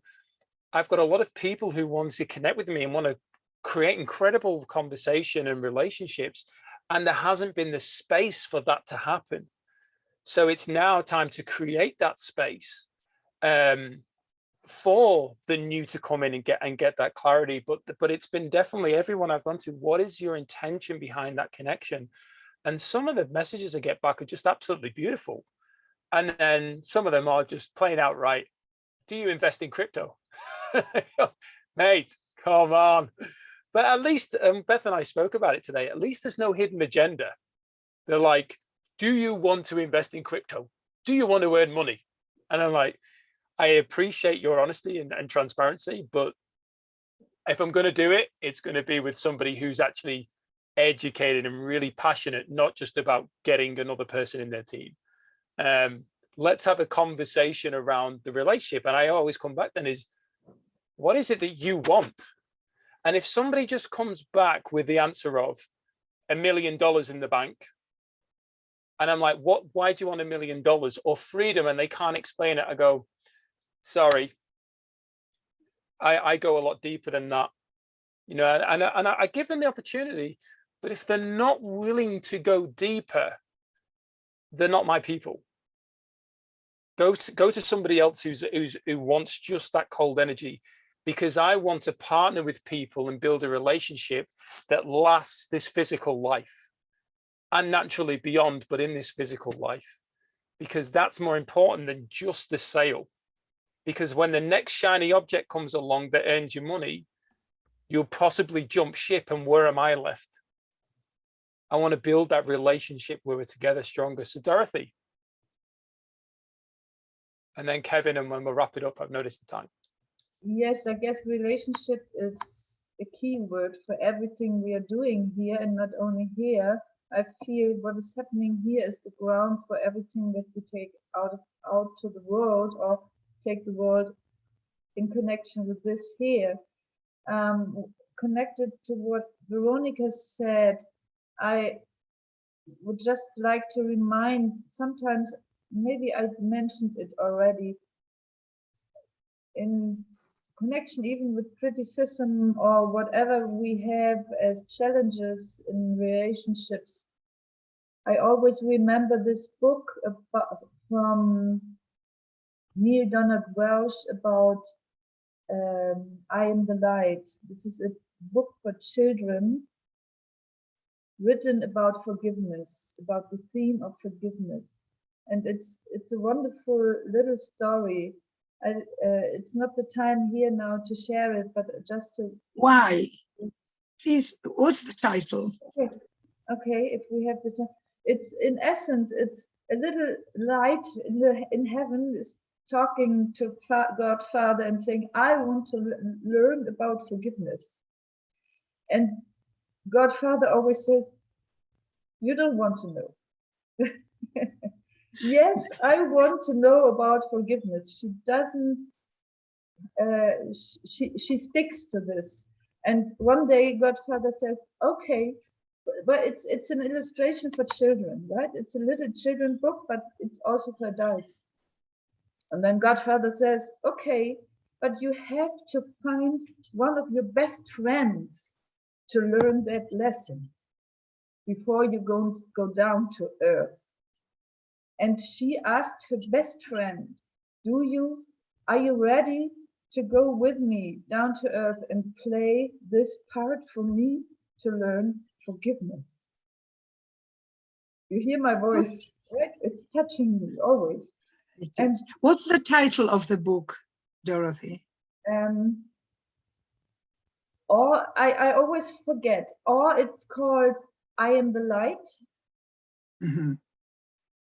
I've got a lot of people who want to connect with me and want to create incredible conversation and relationships, and there hasn't been the space for that to happen. So it's now time to create that space for the new to come in and get that clarity. But it's been definitely everyone I've gone to, what is your intention behind that connection? And some of the messages I get back are just absolutely beautiful. And then some of them are just plain outright, do you invest in crypto? Mate, come on. But at least, Beth and I spoke about it today, at least there's no hidden agenda. They're like, do you want to invest in crypto? Do you want to earn money? And I'm like, I appreciate your honesty and transparency, but if I'm going to do it, it's going to be with somebody who's actually educated and really passionate, not just about getting another person in their team. Let's have a conversation around the relationship. And I always come back then is, what is it that you want? And if somebody just comes back with the answer of $1 million in the bank, and I'm like, what, why do you want $1 million or freedom? And they can't explain it. I go, sorry, I go a lot deeper than that, you know, and I give them the opportunity, but if they're not willing to go deeper, they're not my people. Go to somebody else who wants just that cold energy, because I want to partner with people and build a relationship that lasts this physical life and naturally beyond, but in this physical life, because that's more important than just the sale. Because when the next shiny object comes along that earns you money, you'll possibly jump ship, and where am I left? I want to build that relationship where we're together stronger. So Dorothy, and then Kevin, and when we'll wrap it up, I've noticed the time. Yes, I guess relationship is a key word for everything we are doing here, and not only here. I feel what is happening here is the ground for everything that we take out to the world, or take the world in connection with this here. Connected to what Veronica said, I would just like to remind, sometimes maybe I mentioned it already, in connection even with criticism or whatever we have as challenges in relationships. I always remember this book from Neil Donald Welsh about I Am the Light. This is a book for children written about forgiveness, about the theme of forgiveness. And it's a wonderful little story. It's not the time here now to share it, but just to... Why? Please, what's the title? Okay, if we have the time. It's, in essence, it's a little light in heaven is talking to God Father and saying, I want to learn about forgiveness. And God Father always says, you don't want to know. Yes, I want to know about forgiveness. She doesn't, she sticks to this. And one day Godfather says, okay, but it's an illustration for children, right? It's a little children book, but it's also for adults. And then Godfather says, okay, but you have to find one of your best friends to learn that lesson before you go down to earth. And she asked her best friend, are you ready to go with me down to earth and play this part for me to learn forgiveness? You hear my voice, right? It's touching me always. And what's the title of the book, Dorothy? Or I always forget, or it's called I Am the Light. Mm-hmm.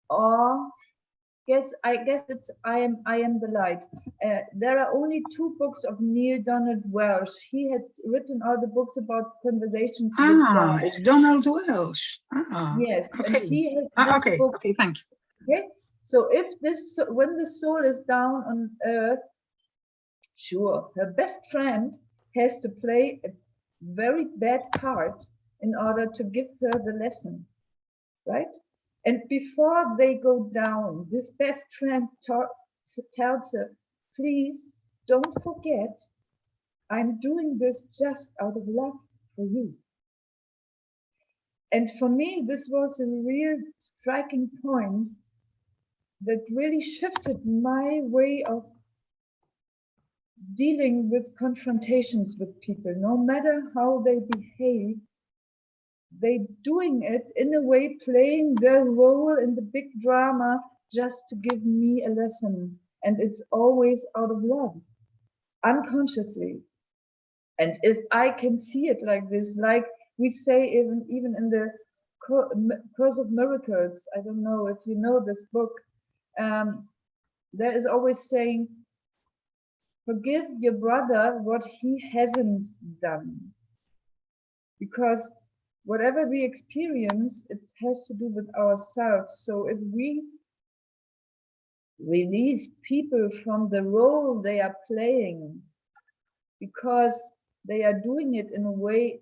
Or I guess it's I Am the Light. There are only 2 books of Neil Donald Welsh. He had written all the books about conversations with God. It's Donald Welsh. Yes, okay. and he has this book. Okay, thank you. Okay, so when the soul is down on earth, sure, her best friend has to play a very bad part in order to give her the lesson, right? And before they go down, this best friend tells her, please don't forget, I'm doing this just out of love for you. And for me, this was a real striking point that really shifted my way of dealing with confrontations with people. No matter how they behave, they doing it in a way, playing their role in the big drama just to give me a lesson. And it's always out of love, unconsciously. And if I can see it like this, like we say even in the Course of Miracles, I don't know if you know this book, there is always saying, forgive your brother what he hasn't done. Because whatever we experience, it has to do with ourselves. So if we release people from the role they are playing, because they are doing it in a way,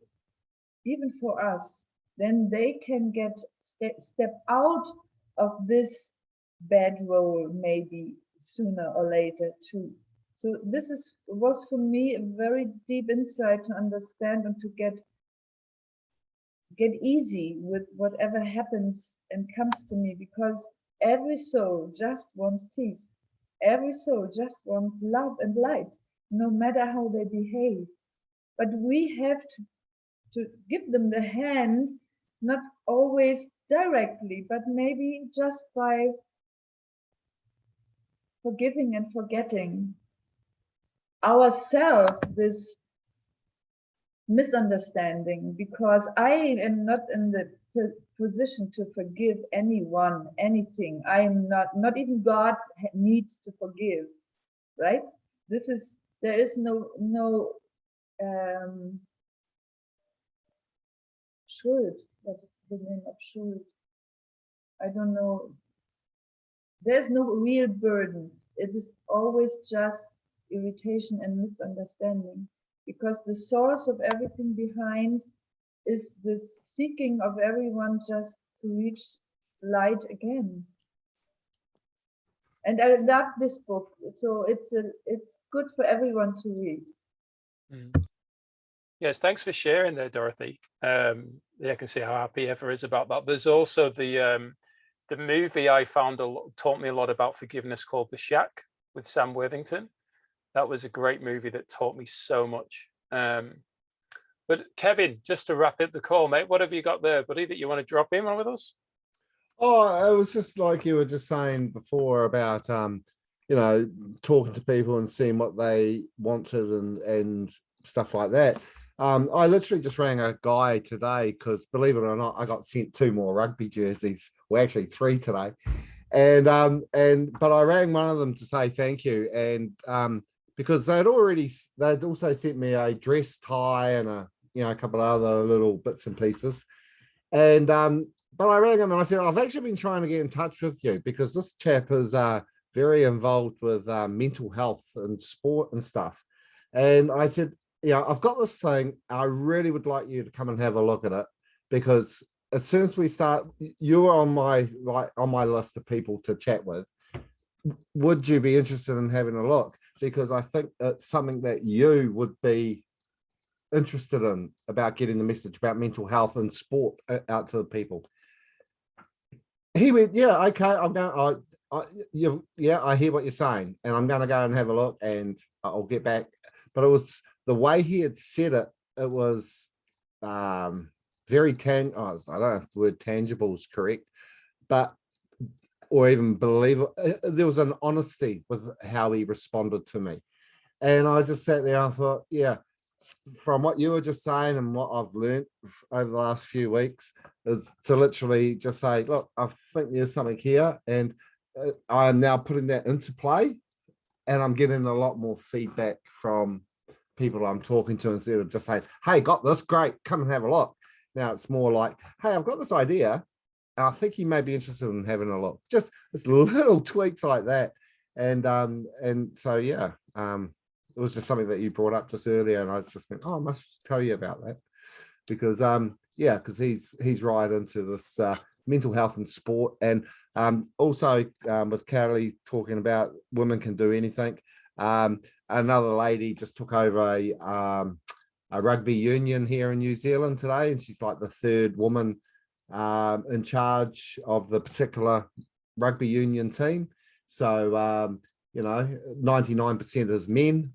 even for us, then they can get step out of this bad role maybe sooner or later too. So this was for me a very deep insight to understand and to get easy with whatever happens and comes to me, because every soul just wants peace. Every soul just wants love and light, no matter how they behave. But we have to give them the hand, not always directly, but maybe just by forgiving and forgetting ourselves this misunderstanding, because I am not in the position to forgive anyone, anything. I am not even God needs to forgive, right? There is no Schuld. What is the name of Schuld? I don't know. There's no real burden. It is always just irritation and misunderstanding, because the source of everything behind is the seeking of everyone just to reach light again. And I love this book, so it's good for everyone to read. Yes, thanks for sharing there, Dorothy. Yeah, I can see how happy Eva is about that. There's also the movie I found taught me a lot about forgiveness, called The Shack, with Sam Worthington. That was a great movie that taught me so much. But Kevin, just to wrap up the call, mate, what have you got there, buddy, that you want to drop in on with us? Oh, it was just like you were just saying before about, you know, talking to people and seeing what they wanted and stuff like that. I literally just rang a guy today because, believe it or not, I got sent 2 more rugby jerseys. Well, actually 3 today. But I rang one of them to say thank you. And because they'd also sent me a dress tie and a couple of other little bits and pieces. And but I rang him and I said, I've actually been trying to get in touch with you because this chap is very involved with mental health and sport and stuff. And I said, I've got this thing. I really would like you to come and have a look at it, because as soon as we start, you're on my list of people to chat with. Would you be interested in having a look? Because I think it's something that you would be interested in, about getting the message about mental health and sport out to the people. He went, yeah, okay, I'm going. I hear what you're saying, and I'm going to go and have a look, and I'll get back. But it was the way he had said it. It was very I don't know if the word tangible is correct, but or even believable. There was an honesty with how he responded to me, and I just sat there. I thought, yeah, from what you were just saying and what I've learned over the last few weeks is to literally just say, look, I think there's something here, and I am now putting that into play, and I'm getting a lot more feedback from people I'm talking to, instead of just saying, hey, got this, great, come and have a look. Now it's more like, hey, I've got this idea, and I think you may be interested in having a look. Just little tweaks like that. And so yeah, it was just something that you brought up just earlier, and I just went, I must tell you about that, because because he's right into this mental health and sport, and also with Carly talking about women can do anything. Another lady just took over a rugby union here in New Zealand today, and she's like the 3rd woman in charge of the particular rugby union team. So 99% is men,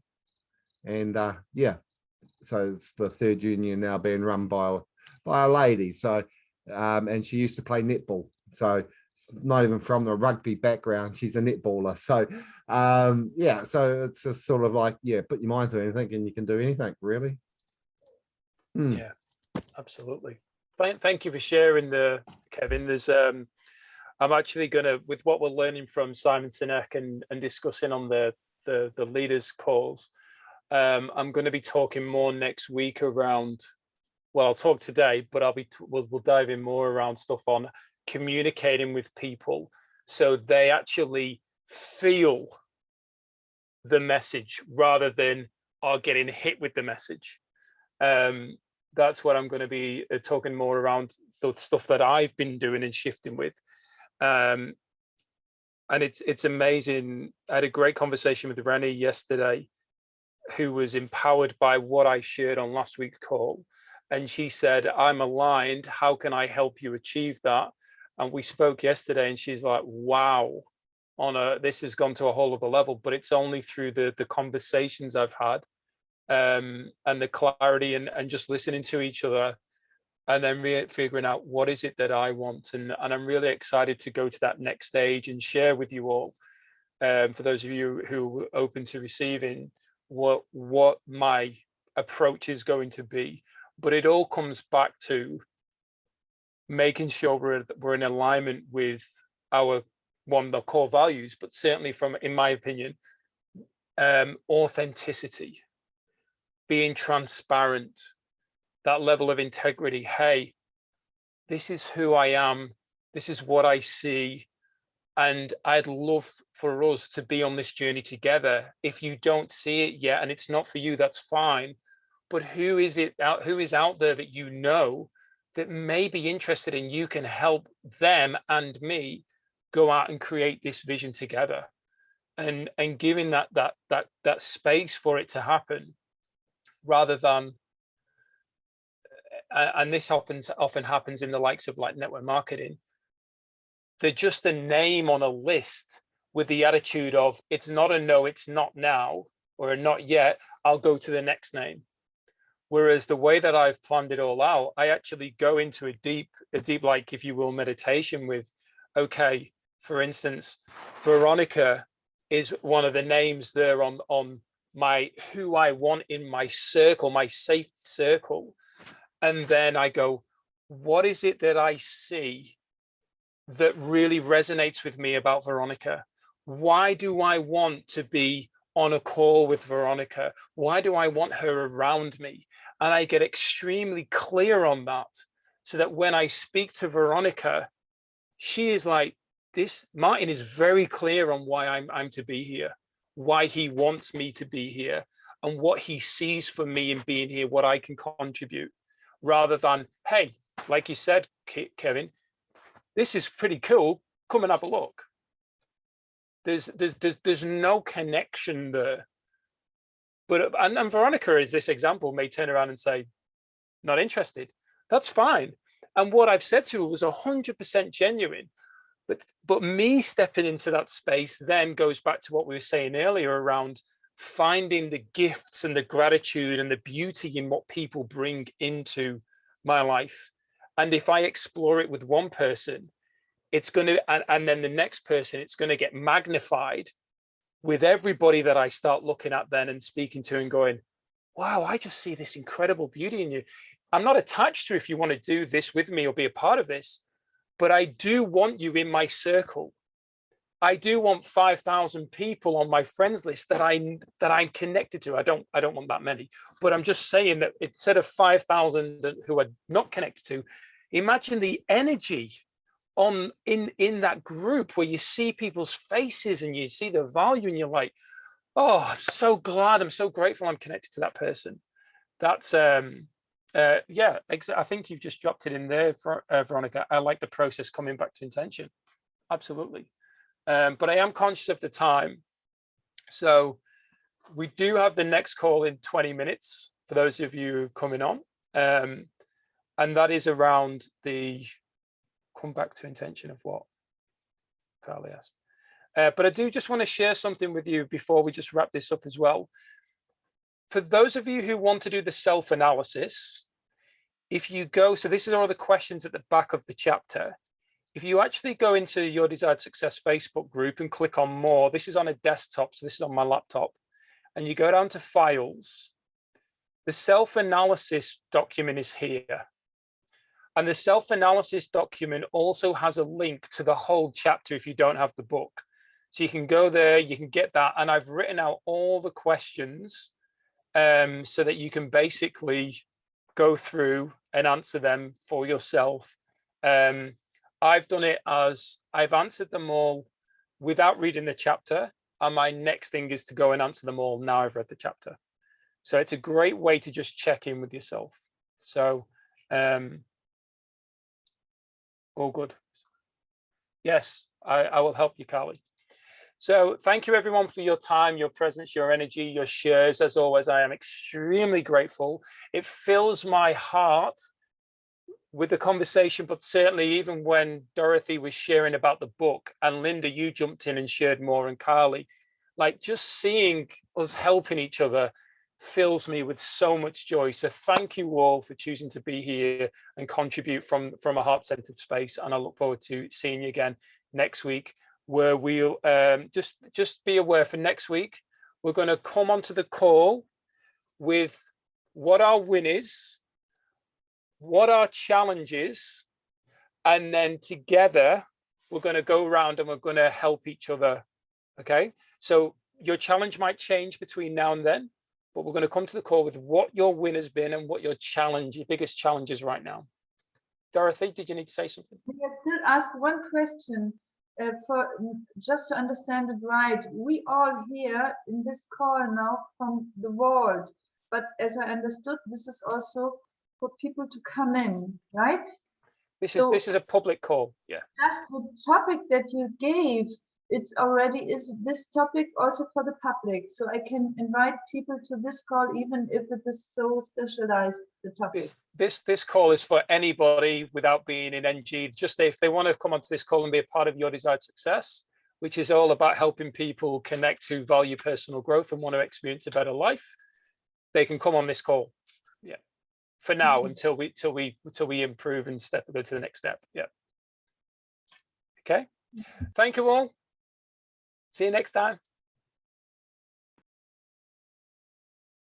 and so it's the 3rd union now being run by a lady. So and she used to play netball, so not even from the rugby background. She's a netballer. So yeah, so it's just sort of like, yeah, put your mind to anything and you can do anything, really. Yeah, absolutely. Thank you for sharing Kevin. There's I'm actually gonna, with what we're learning from Simon Sinek and discussing on the leaders calls, I'm going to be talking more next week around, well, I'll talk today, but we'll dive in more around stuff on communicating with people so they actually feel the message rather than are getting hit with the message. That's what I'm going to be talking more around, the stuff that I've been doing and shifting with. And it's amazing. I had a great conversation with Rennie yesterday, who was empowered by what I shared on last week's call. And she said, I'm aligned. How can I help you achieve that? And we spoke yesterday and she's like, wow, this has gone to a whole other level, but it's only through the conversations I've had and the clarity and just listening to each other and then figuring out what is it that I want. And I'm really excited to go to that next stage and share with you all, for those of you who are open to receiving, what my approach is going to be. But it all comes back to making sure we're in alignment with the core values, but certainly in my opinion, authenticity, being transparent, that level of integrity. Hey, this is who I am. This is what I see. And I'd love for us to be on this journey together. If you don't see it yet and it's not for you, that's fine. But who is out there that you know that may be interested and you can help them and me go out and create this vision together, and giving that space for it to happen, rather than, and this often happens in the likes of like network marketing, they're just a name on a list with the attitude of, it's not a no, it's not now, or a not yet, I'll go to the next name. Whereas the way that I've planned it all out, I actually go into a deep, like, if you will, meditation with, okay, for instance, Veronica is one of the names there on my, who I want in my circle, my safe circle. And then I go, what is it that I see that really resonates with me about Veronica? Why do I want to be on a call with Veronica? Why do I want her around me? And I get extremely clear on that, so that when I speak to Veronica, she is like, this Martin is very clear on why I'm to be here, why he wants me to be here, and what he sees for me in being here, what I can contribute, rather than, hey, like you said, Kevin, this is pretty cool, come and have a look. There's no connection there. But and Veronica, is this example, may turn around and say, not interested. That's fine. And what I've said to her was 100% genuine. But me stepping into that space then goes back to what we were saying earlier around finding the gifts and the gratitude and the beauty in what people bring into my life. And if I explore it with one person, it's going to, and then the next person, it's going to get magnified with everybody that I start looking at then and speaking to and going, wow, I just see this incredible beauty in you. I'm not attached to if you want to do this with me or be a part of this, but I do want you in my circle. I do want 5,000 people on my friends list that I'm connected to. I don't want that many, but I'm just saying that instead of 5,000 who are not connected to, imagine the energy in that group where you see people's faces and you see the value and you're like, oh, I'm so glad, I'm so grateful I'm connected to that person. That's yeah, I think you've just dropped it in there, Veronica. I like the process coming back to intention. Absolutely. But I am conscious of the time. So we do have the next call in 20 minutes for those of you coming on. And that is around the come back to intention of what Carly asked. But I do just want to share something with you before we just wrap this up as well. For those of you who want to do the self-analysis, if you go, so this is all the questions at the back of the chapter. if you actually go into Your Desired Success Facebook group and click on more, this is on a desktop, so this is on my laptop, and you go down to files, the self-analysis document is here. And the self-analysis document also has a link to the whole chapter if you don't have the book. So you can go there, you can get that. And I've written out all the questions so that you can basically go through and answer them for yourself. I've done it as I've answered them all without reading the chapter. And my next thing is to go and answer them all now I've read the chapter. So it's a great way to just check in with yourself. So all good. Yes, I will help you, Carly. So thank you everyone for your time, your presence, your energy, your shares. As always, I am extremely grateful. It fills my heart with the conversation, but certainly even when Dorothy was sharing about the book and Linda, you jumped in and shared more, and Carly, like just seeing us helping each other fills me with so much joy. So thank you all for choosing to be here and contribute from a heart-centered space. And I look forward to seeing you again next week, where we'll just be aware for next week, we're going to come onto the call with what our win is, what our challenge is, and then together we're going to go around and we're going to help each other. Okay, so your challenge might change between now and then, but we're going to come to the call with what your win has been and what your challenge, your biggest challenge is right now. Dorothy, did you need to say something? May I still ask one question just to understand it right? We all here in this call now from the world, but as I understood, this is also for people to come in, right? This is a public call, yeah. Just the topic that you gave, is this topic also for the public? So I can invite people to this call even if it is so specialized, the topic. This call is for anybody without being in NG. Just if they want to come onto this call and be a part of Your Desired Success, which is all about helping people connect who value personal growth and want to experience a better life, they can come on this call. Yeah. For now, until we improve and go to the next step. Yeah. Okay. Thank you all. See you next time.